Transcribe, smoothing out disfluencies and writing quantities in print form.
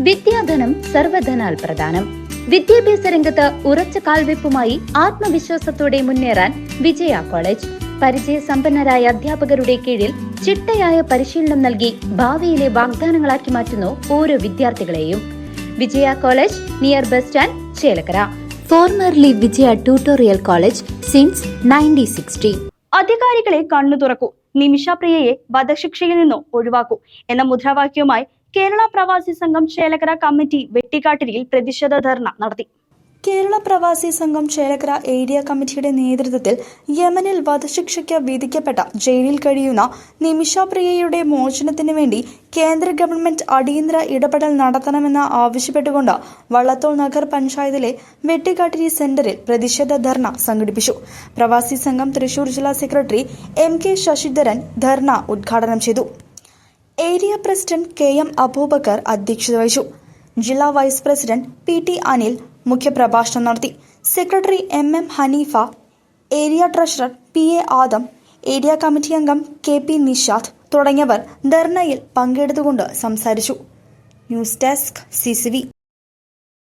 വിദ്യാധനം സർവധനാൽ പ്രധാനം. വിദ്യാഭ്യാസ രംഗത്ത് ഉറച്ച കാൽവെപ്പുമായി ആത്മവിശ്വാസത്തോടെ മുന്നേറാൻ വിജയ കോളേജ്. പരിചയസമ്പന്നരായ അധ്യാപകരുടെ കീഴിൽ ചിട്ടയായ പരിശീലനം നൽകി ഭാവിയിലെ വാഗ്ദാനങ്ങളാക്കി മാറ്റുന്നു ഓരോ വിദ്യാർത്ഥികളെയും. Vijaya college near bus stand, Chelakkara. Formerly Vijaya tutorial college since 1960. അധികാരികളെ കണ്ണു തുറക്കൂ, നിമിഷപ്രിയയെ വധശിക്ഷയിൽ നിന്നും ഒഴിവാക്കൂ എന്ന മുദ്രാവാക്യവുമായി കേരള പ്രവാസി സംഘം ചേലക്കര കമ്മിറ്റി വെട്ടിക്കാട്ടിരിയിൽ പ്രതിഷേധ ധർണ നടത്തി. കേരള പ്രവാസി സംഘം ചേലക്കര ഏരിയ കമ്മിറ്റിയുടെ നേതൃത്വത്തിൽ യമനിൽ വധശിക്ഷയ്ക്ക് വിധിക്കപ്പെട്ട ജയിലിൽ കഴിയുന്ന നിമിഷപ്രിയയുടെ മോചനത്തിനു വേണ്ടി കേന്ദ്ര ഗവൺമെന്റ് അടിയന്തര ഇടപെടൽ നടത്തണമെന്ന് ആവശ്യപ്പെട്ടുകൊണ്ട് വള്ളത്തോൾ നഗർ പഞ്ചായത്തിലെ വെട്ടിക്കാട്ടിരി സെന്ററിൽ പ്രതിഷേധ ധർണ സംഘടിപ്പിച്ചു. പ്രവാസി സംഘം തൃശൂർ ജില്ലാ സെക്രട്ടറി MK ശശിധരൻ ധർണ ഉദ്ഘാടനം ചെയ്തു. ഏരിയ പ്രസിഡന്റ് KM അബൂബക്കർ അധ്യക്ഷത വഹിച്ചു. ജില്ലാ വൈസ് പ്രസിഡന്റ് PT അനിൽ മുഖ്യപ്രഭാഷണം നടത്തി. Secretary MM Haneefa, area treasurer PA Adam, area committee അംഗം KP നിഷാദ് തുടങ്ങിയവർ ധർണയിൽ പങ്കെടുത്തുകൊണ്ട് സംസാരിച്ചു. News desk CCV.